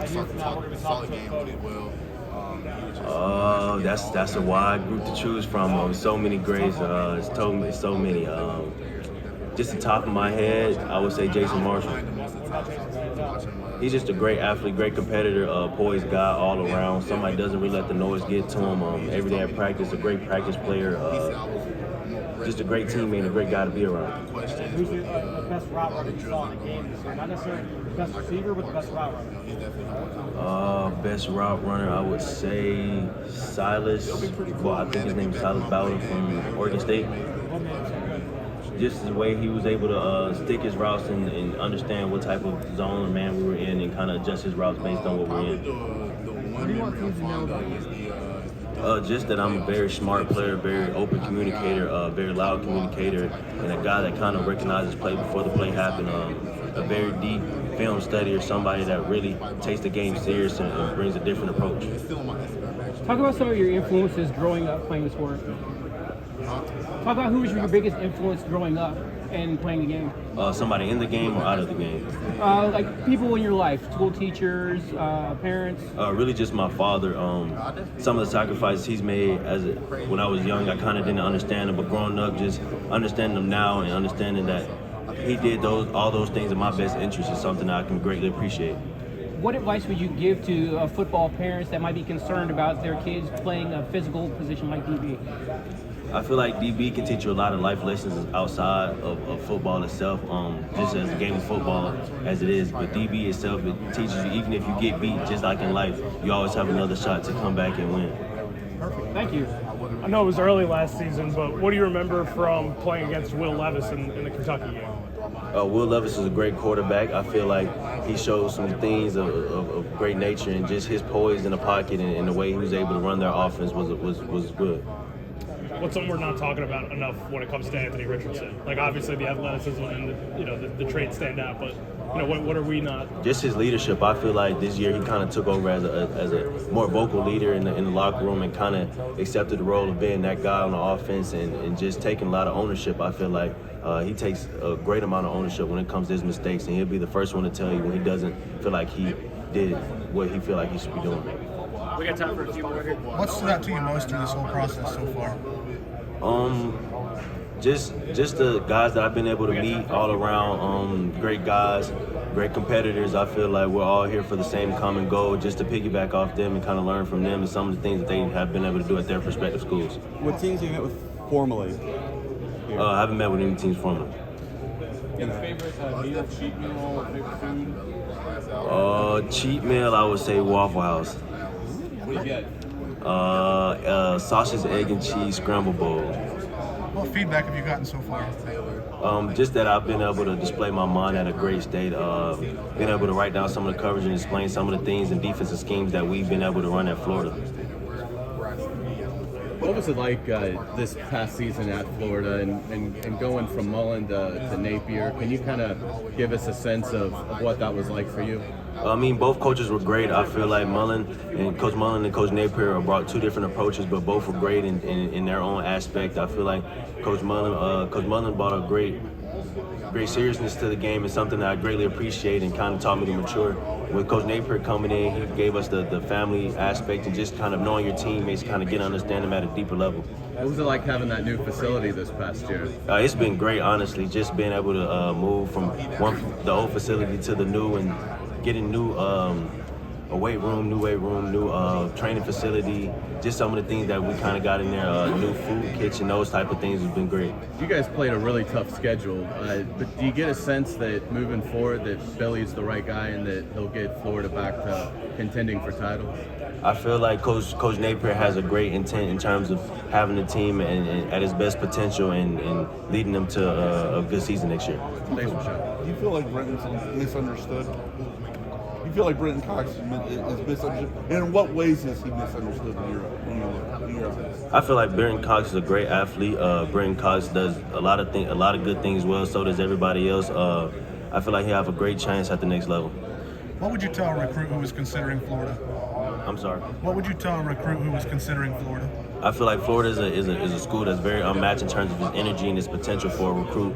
solid game really well. That's a wide group to choose from. So many grades. It's so many. Just the top of my head, I would say Jason Marshall. He's just a great athlete, great competitor, poised guy all around. Somebody doesn't really let the noise get to him. Every day at practice, a great practice player. Just a great teammate, a great guy to be around. Who's the best route runner you saw in the game this year? Not necessarily the best receiver, but the best route runner. Best route runner, I would say Silas. Well, I think his name is Silas Bowden from Oregon State. What made him so good? Just the way he was able to stick his routes and understand what type of zone or man we were in and kind of adjust his routes based on what we're in. What do you want teams to know about you? Just that I'm a very smart player, very open communicator, very loud communicator, and a guy that kind of recognizes play before the play happens. A very deep film studier, somebody that really takes the game serious and brings a different approach. Talk about some of your influences growing up playing the sport. Talk about who was your biggest influence growing up and playing the game. Somebody in the game or out of the game? Like people in your life, school teachers, parents. Really just my father. Some of the sacrifices he's made when I was young, I kind of didn't understand them, but growing up, just understanding them now and understanding that he did all those things in my best interest is something that I can greatly appreciate. What advice would you give to football parents that might be concerned about their kids playing a physical position like DB? I feel like DB can teach you a lot of life lessons outside of football itself, just as a game of football as it is. But DB itself, it teaches you, even if you get beat, just like in life, you always have another shot to come back and win. Perfect. Thank you. I know it was early last season, but what do you remember from playing against Will Levis in the Kentucky game? Will Levis is a great quarterback. I feel like he showed some things of great nature, and just his poise in the pocket and the way he was able to run their offense was good. What's something we're not talking about enough when it comes to Anthony Richardson? Like obviously the athleticism and the traits stand out, but what are we not? Just his leadership. I feel like this year he kind of took over as a more vocal leader in the locker room and kind of accepted the role of being that guy on the offense and just taking a lot of ownership. I feel like he takes a great amount of ownership when it comes to his mistakes, and he'll be the first one to tell you when he doesn't feel like he did what he feel like he should be doing. We got time for a few more here. What stood out to you most in this whole process so far? Just the guys that I've been able to meet all around, great guys, great competitors. I feel like we're all here for the same common goal, just to piggyback off them and kind of learn from them and some of the things that they have been able to do at their respective schools. What teams have you met with formally? I haven't met with any teams formally. Any favorite meal, cheat meal, favorite food? Cheat meal, I would say Waffle House. What do you get? Sausage, egg, and cheese scramble bowl. What feedback have you gotten so far? Just that I've been able to display my mind at a great state. Been able to write down some of the coverage and explain some of the things and defensive schemes that we've been able to run at Florida. What was it like this past season at Florida and going from Mullen to Napier? Can you kind of give us a sense of what that was like for you? I mean, both coaches were great. I feel like Coach Mullen and Coach Napier brought two different approaches, but both were great in their own aspect. I feel like Coach Mullen brought a great seriousness to the game and something that I greatly appreciate and kind of taught me to mature. With Coach Napier coming in, he gave us the family aspect and just kind of knowing your teammates, kind of getting to understand them at a deeper level. What was it like having that new facility this past year? It's been great, honestly, just being able to move from the old facility to the new and getting new weight room, new training facility, just some of the things that we kind of got in there, new food kitchen, those type of things have been great. You guys played a really tough schedule, but do you get a sense that moving forward that Billy's the right guy and that he'll get Florida back to contending for titles? I feel like Coach Napier has a great intent in terms of having the team and at his best potential and leading them to a good season next year. Thanks, Rashad. Do you feel like Brenton's misunderstood? You feel like Brenton Cox is misunderstood? And in what ways is he misunderstood in your eyes? I feel like Brenton Cox is a great athlete. Brenton Cox does a lot of good things well. So does everybody else. I feel like he have a great chance at the next level. What would you tell a recruit who was considering Florida? I'm sorry. What would you tell a recruit who was considering Florida? I feel like Florida is a school that's very unmatched in terms of its energy and its potential for a recruit.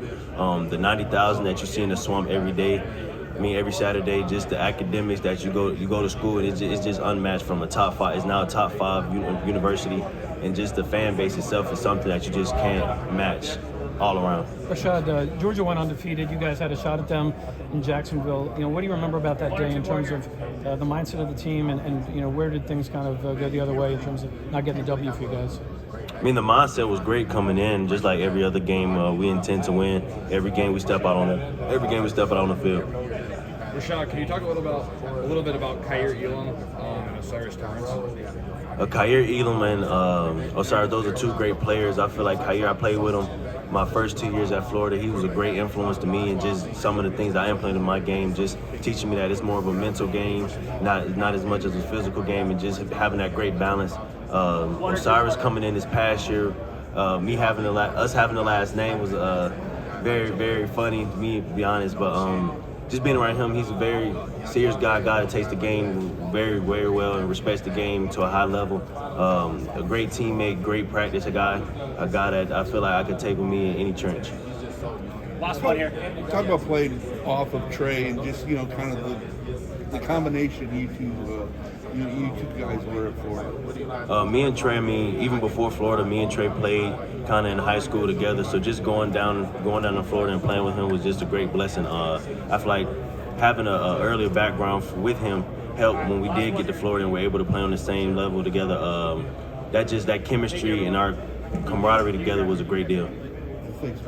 The 90,000 that you see in the swamp every day, I mean, every Saturday, just the academics that you go to school, and it's just unmatched from a top 5. It's now a top 5 university, and just the fan base itself is something that you just can't match all around. Rashad, Georgia went undefeated. You guys had a shot at them in Jacksonville. What do you remember about that day in terms of the mindset of the team, and where did things kind of go the other way in terms of not getting the W for you guys? I mean, the mindset was great coming in, just like every other game. We intend to win every game we step out on the field. Rashad, can you talk a little bit about Kyer Elam and Rashad Torrence? Kyer Elam and Osiris, those are 2 great players. I feel like Kyer, I played with him my first 2 years at Florida. He was a great influence to me, and just some of the things I implemented in my game, just teaching me that it's more of a mental game, not as much as a physical game, and just having that great balance. Osiris coming in this past year, us having the last name was very, very funny to me, to be honest. But just being around him, he's a very serious guy that takes the game very, very well and respects the game to a high level. A great teammate, great practice, a guy that I feel like I could take with me in any trench. Last one here. Talk about playing off of Trey and just kind of the combination you two guys were at Florida. Me and Trey, I mean, even before Florida, me and Trey played kind of in high school together. So just going down to Florida and playing with him was just a great blessing. I feel like having an earlier background with him helped when we did get to Florida and we're able to play on the same level together. That chemistry and our camaraderie together was a great deal. Thanks.